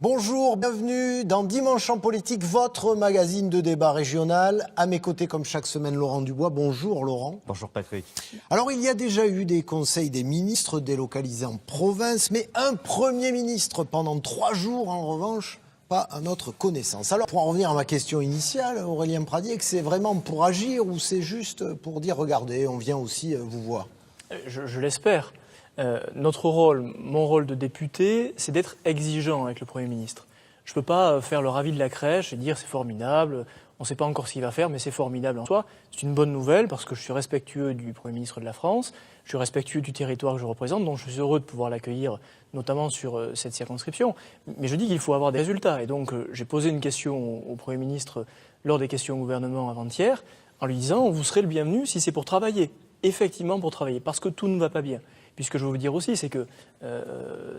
Bonjour, bienvenue dans Dimanche en politique, votre magazine de débat régional. À mes côtés, comme chaque semaine, Laurent Dubois. Bonjour Laurent. Bonjour Patrick. Alors, il y a déjà eu des conseils des ministres délocalisés en province, mais un Premier ministre pendant 3 jours, en revanche, pas à notre connaissance. Alors, pour en revenir à ma question initiale, Aurélien Pradier, que c'est vraiment pour agir ou c'est juste pour dire, regardez, on vient aussi vous voir? Je l'espère. Notre rôle, mon rôle de député, c'est d'être exigeant avec le Premier ministre. Je ne peux pas faire le ravi de la crèche et dire c'est formidable, on ne sait pas encore ce qu'il va faire, mais c'est formidable en soi. C'est une bonne nouvelle parce que je suis respectueux du Premier ministre de la France, je suis respectueux du territoire que je représente, donc je suis heureux de pouvoir l'accueillir, notamment sur cette circonscription. Mais je dis qu'il faut avoir des résultats. Et donc j'ai posé une question au Premier ministre lors des questions au gouvernement avant-hier, en lui disant vous serez le bienvenu si c'est pour travailler, effectivement pour travailler, parce que tout ne va pas bien. Puis ce que je veux vous dire aussi, c'est que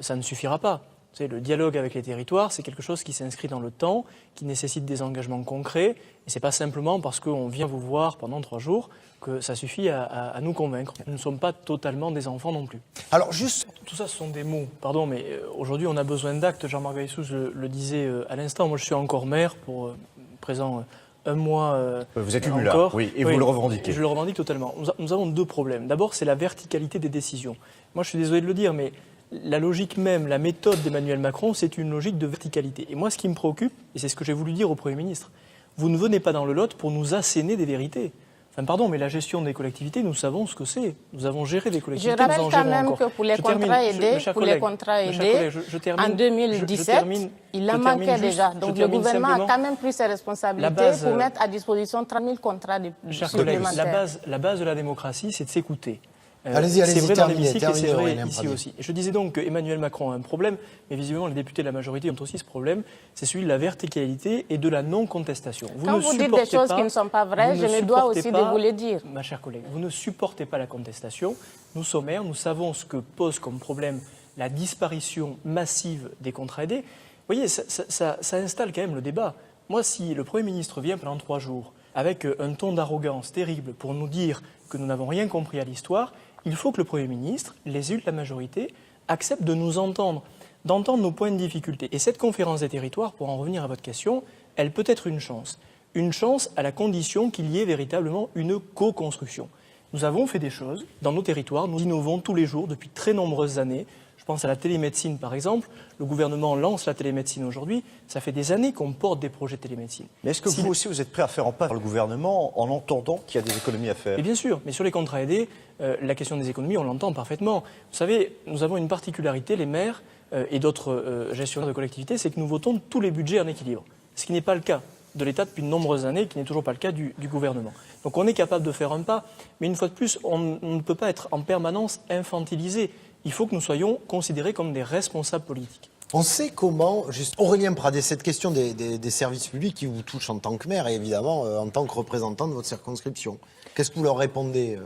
ça ne suffira pas. Vous savez, le dialogue avec les territoires, c'est quelque chose qui s'inscrit dans le temps, qui nécessite des engagements concrets. Et ce n'est pas simplement parce qu'on vient vous voir pendant 3 jours que ça suffit à nous convaincre. Nous ne sommes pas totalement des enfants non plus. Alors juste... Tout ça, ce sont des mots. Pardon, mais aujourd'hui, on a besoin d'actes. Jean-Marc Gaillessou le disait à l'instant. Moi, je suis encore maire pour présent... un mois vous êtes élu encore. Là, oui, et oui, vous le revendiquez. Je le revendique totalement. Nous avons 2 problèmes. D'abord, c'est la verticalité des décisions. Moi, je suis désolé de le dire, mais la logique même, la méthode d'Emmanuel Macron, c'est une logique de verticalité. Et moi, ce qui me préoccupe, et c'est ce que j'ai voulu dire au Premier ministre, vous ne venez pas dans le Lot pour nous asséner des vérités. Enfin, pardon, mais la gestion des collectivités, nous savons ce que c'est. Nous avons géré des collectivités. Je rappelle quand même que pour les contrats aidés, en 2017, il en manquait déjà. Donc le gouvernement a quand même pris ses responsabilités pour mettre à disposition 30 000 contrats supplémentaires. La base de la démocratie, c'est de s'écouter. Allez-y, c'est vrai dans l'hémicycle et terminez, c'est vrai Aurélien ici Pradier. aussi. Et je disais donc qu'Emmanuel Macron a un problème, mais visiblement les députés de la majorité ont aussi ce problème, c'est celui de la verticalité et de la non-contestation. Quand vous dites des choses qui ne sont pas vraies, je me dois aussi de vous le dire. Ma chère collègue, vous ne supportez pas la contestation. Nous sommes maires, nous savons ce que pose comme problème la disparition massive des contrats aidés. Vous voyez, ça installe quand même le débat. Moi, si le Premier ministre vient pendant 3 jours avec un ton d'arrogance terrible pour nous dire que nous n'avons rien compris à l'histoire, il faut que le Premier ministre, les élus de la majorité, acceptent de nous entendre, d'entendre nos points de difficulté. Et cette conférence des territoires, pour en revenir à votre question, elle peut être une chance. Une chance à la condition qu'il y ait véritablement une co-construction. Nous avons fait des choses dans nos territoires, nous innovons tous les jours depuis très nombreuses années. Je pense à la télémédecine par exemple. Le gouvernement lance la télémédecine aujourd'hui. Ça fait des années qu'on porte des projets de télémédecine. Mais est-ce que vous aussi, vous êtes prêt à faire en part le gouvernement en entendant qu'il y a des économies à faire? Et bien sûr, mais sur les contrats aidés, la question des économies, on l'entend parfaitement. Vous savez, nous avons une particularité, les maires et d'autres gestionnaires de collectivités, c'est que nous votons tous les budgets en équilibre. Ce qui n'est pas le cas de l'État depuis de nombreuses années, qui n'est toujours pas le cas du gouvernement. Donc on est capable de faire un pas, mais une fois de plus, on ne peut pas être en permanence infantilisé. Il faut que nous soyons considérés comme des responsables politiques. On sait comment, juste Aurélien Pradier, cette question des services publics qui vous touche en tant que maire et évidemment en tant que représentant de votre circonscription. Qu'est-ce que vous leur répondez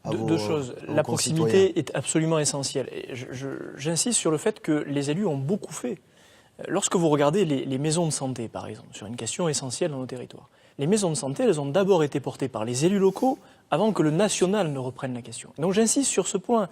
à vos 2 choses. La proximité est absolument essentielle. J'insiste sur le fait que les élus ont beaucoup fait. Lorsque vous regardez les maisons de santé, par exemple, sur une question essentielle dans nos territoires, les maisons de santé, elles ont d'abord été portées par les élus locaux avant que le national ne reprenne la question. Donc j'insiste sur ce point.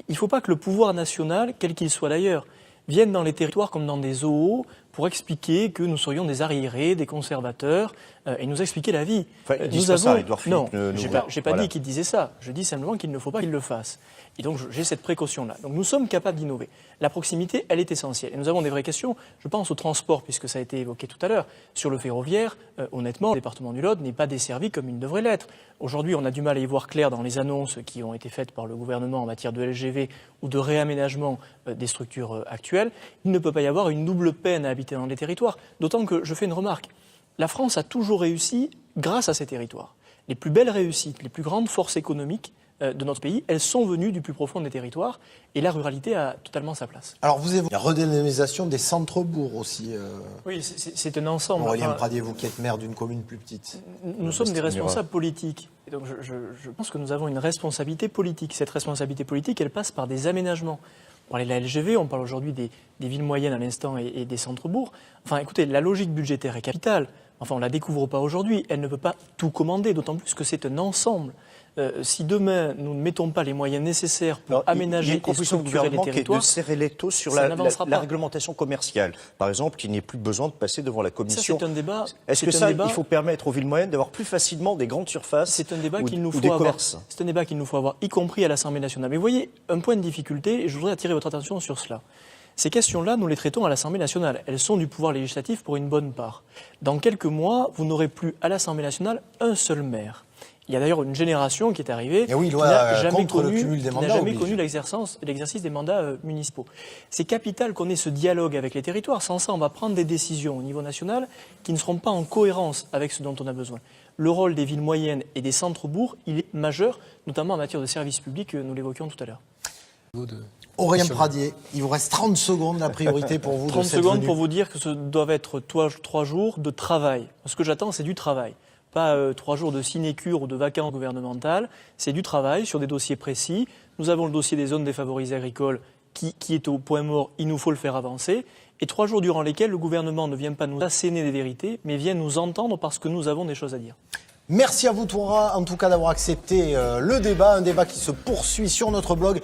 Il ne faut pas que le pouvoir national, quel qu'il soit d'ailleurs, vienne dans les territoires comme dans des zoos pour expliquer que nous serions des arriérés, des conservateurs, et nous expliquer la vie. Enfin, ils disent pas ça, Édouard Philippe. Non, j'ai pas dit qu'il disait ça. Je dis simplement qu'il ne faut pas qu'il le fasse. Et donc j'ai cette précaution-là. Donc nous sommes capables d'innover. La proximité, elle est essentielle. Et nous avons des vraies questions. Je pense au transport, puisque ça a été évoqué tout à l'heure. Sur le ferroviaire, honnêtement, le département du Lot n'est pas desservi comme il devrait l'être. Aujourd'hui, on a du mal à y voir clair dans les annonces qui ont été faites par le gouvernement en matière de LGV ou de réaménagement des structures actuelles. Il ne peut pas y avoir une double peine à habiter dans les territoires. D'autant que je fais une remarque. La France a toujours réussi grâce à ces territoires. Les plus belles réussites, les plus grandes forces économiques de notre pays, elles sont venues du plus profond des territoires et la ruralité a totalement sa place. Alors vous évoquez la redynamisation des centres-bourgs aussi. Oui, c'est un ensemble. Aurélien Pradier, vous qui êtes maire d'une commune plus petite. Nous sommes des responsables politiques. Et donc je pense que nous avons une responsabilité politique. Cette responsabilité politique, elle passe par des aménagements. On parlait de la LGV, on parle aujourd'hui des villes moyennes à l'instant et des centres-bourgs. Enfin écoutez, la logique budgétaire est capitale. Enfin, on ne la découvre pas aujourd'hui. Elle ne peut pas tout commander, d'autant plus que c'est un ensemble. Si demain, nous ne mettons pas les moyens nécessaires pour aménager et structurer les territoires, de serrer l'étau sur la réglementation commerciale. Par exemple, qu'il n'y ait plus besoin de passer devant la Commission. Ça, c'est un débat. Est-ce que il faut permettre aux villes moyennes d'avoir plus facilement des grandes surfaces C'est un débat qu'il nous faut avoir. C'est un débat qu'il nous faut avoir, y compris à l'Assemblée nationale. Mais vous voyez, un point de difficulté, et je voudrais attirer votre attention sur cela. Ces questions-là, nous les traitons à l'Assemblée nationale. Elles sont du pouvoir législatif pour une bonne part. Dans quelques mois, vous n'aurez plus à l'Assemblée nationale un seul maire. Il y a d'ailleurs une génération qui est arrivée qui n'a jamais connu l'exercice des mandats municipaux. C'est capital qu'on ait ce dialogue avec les territoires. Sans ça, on va prendre des décisions au niveau national qui ne seront pas en cohérence avec ce dont on a besoin. Le rôle des villes moyennes et des centres-bourgs, il est majeur, notamment en matière de services publics, nous l'évoquions tout à l'heure. Aurélien Pradier, il vous reste 30 secondes, la priorité pour vous. 30 secondes pour vous dire que ce doivent être 3 jours de travail. Ce que j'attends, c'est du travail. Pas 3 jours de sinécure ou de vacances gouvernementales, c'est du travail sur des dossiers précis. Nous avons le dossier des zones défavorisées agricoles qui est au point mort, il nous faut le faire avancer. Et 3 jours durant lesquels le gouvernement ne vient pas nous asséner des vérités, mais vient nous entendre parce que nous avons des choses à dire. Merci à vous, Toura, en tout cas d'avoir accepté le débat, un débat qui se poursuit sur notre blog.